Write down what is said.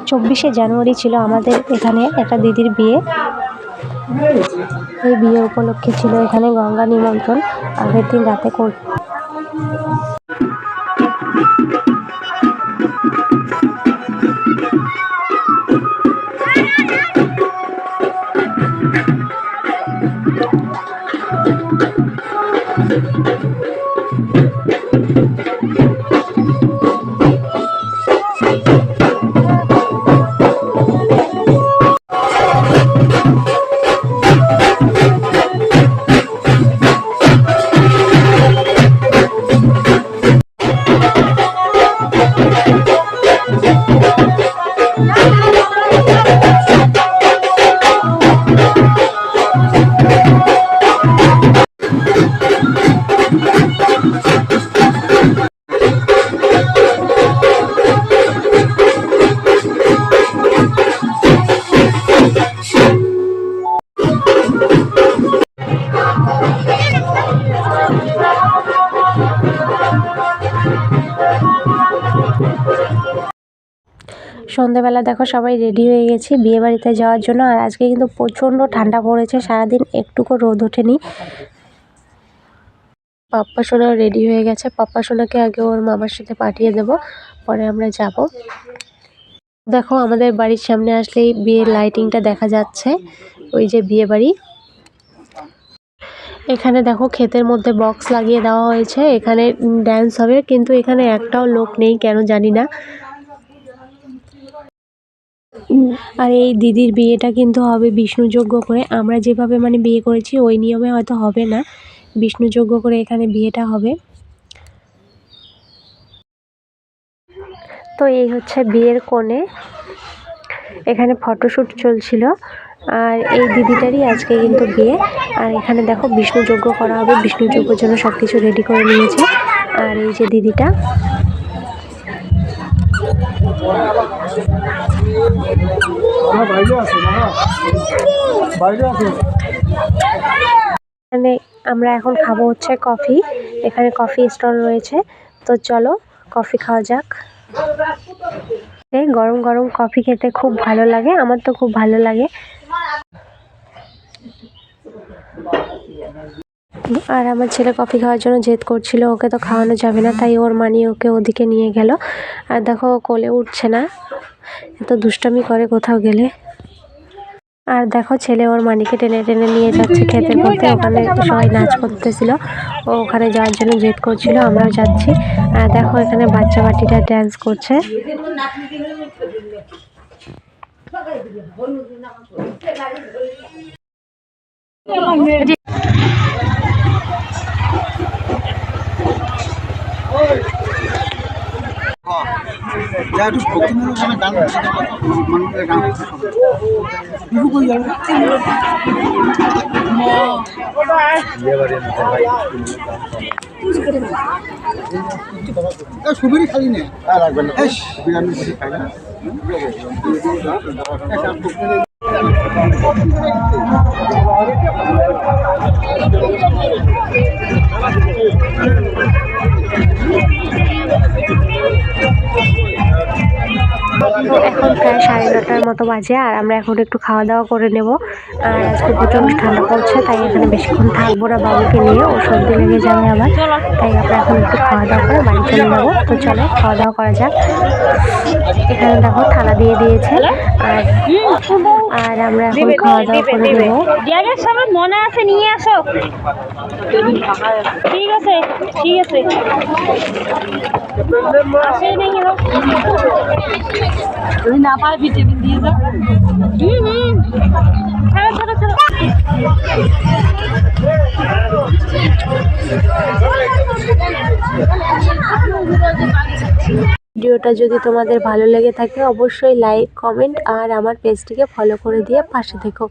24শে জানুয়ারি ছিল আমাদের এখানে একটা দিদির বিয়ে। এই বিয়ে উপলক্ষে ছিল এখানে গঙ্গা নিমন্ত্রণ, আগের দিন রাতে সন্ধ্যেবেলা দেখো সবাই রেডি হয়ে গেছি বিয়ে বাড়িতে যাওয়ার জন্য। আর আজকে কিন্তু প্রচণ্ড ঠান্ডা পড়েছে, সারাদিন একটুকু রোদ ওঠেনি। পাপ্পা সোনাও রেডি হয়ে গেছে। পাপ্পা সোনাকে আগে ওর মামার সাথে পাঠিয়ে দেব, পরে আমরা যাব। দেখো আমাদের বাড়ির সামনে আসলেই বিয়ের লাইটিংটা দেখা যাচ্ছে, ওই যে বিয়ে বাড়ি। এখানে দেখো ক্ষেতের মধ্যে বক্স লাগিয়ে দেওয়া হয়েছে, এখানে ড্যান্স হবে, কিন্তু এখানে একটাও লোক নেই, কেন জানি না। আর এই দিদির বিয়েটা কিন্তু হবে বিষ্ণুযজ্ঞ করে। আমরা যেভাবে মানে বিয়ে করেছি ওই নিয়মে হয়তো হবে না, বিষ্ণুযজ্ঞ করে এখানে বিয়েটা হবে। তো এই হচ্ছে বিয়ের কোণে, এখানে ফটোশ্যুট চলছিল। আর এই দিদিটারই আজকে কিন্তু বিয়ে। আর এখানে দেখো বিষ্ণুযজ্ঞ করা হবে, বিষ্ণুযজ্ঞের জন্য সব কিছু রেডি করে নিয়েছে। আর এই যে দিদিটা, এখানে আমরা এখন খাবো হচ্ছে কফি। এখানে কফি স্টল রয়েছে, তো চলো কফি খাওয়া যাক। গরম গরম কফি খেতে খুব ভালো লাগে, আমার তো খুব ভালো লাগে। আর আমার ছেলে কফি খাওয়ার জন্য জেদ করছিল, ওকে তো খাওয়ানো যাবে না, তাই ওর মানি ওকে ওদিকে নিয়ে গেল। আর দেখো ও কোলে উঠছে না, এত দুষ্টামি করে কোথাও গেলে। আর দেখো ছেলে ওর মানিকে টেনে টেনে নিয়ে যাচ্ছে ক্ষেতের মধ্যে, ওখানে সবাই নাচ করতেছিল, ও ওখানে যাওয়ার জন্য জেদ করছিল, আমরাও যাচ্ছি। আর দেখো এখানে বাচ্চা বাটিটা ড্যান্স করছে। সুবিধা খালি নেই এখন প্রায় 9:30টার মতো বাজে, আর আমরা এখন একটু খাওয়া দাওয়া করে নেব। আর আজকে প্রচণ্ড ঠান্ডা পড়ছে, তাই এখানে বেশিক্ষণ থাকবো না, বাবুকে নিয়ে ও সর্দি লেগে যাবে আবার, তাই আমরা এখন একটু খাওয়া দাওয়া করে বাড়ি চলে যাবো। তো চলো খাওয়া দাওয়া করা যাক। এখানে দেখো থালা দিয়ে দিয়েছে, আর আমরা এখন খাওয়া দাওয়া করে দেবো। মনে আছে নিয়ে আসো, ঠিক আছে ঠিক আছে। যদি না পায় ভিটামিন দিয়ে যাও। ছাড়ো ছাড়ো ছাড়ো। ভিডিওটা যদি তোমাদের ভালো লেগে থাকে অবশ্যই লাইক, কমেন্ট আর আমার পেজটিকে ফলো করে দিয়ে পাশে থেকো।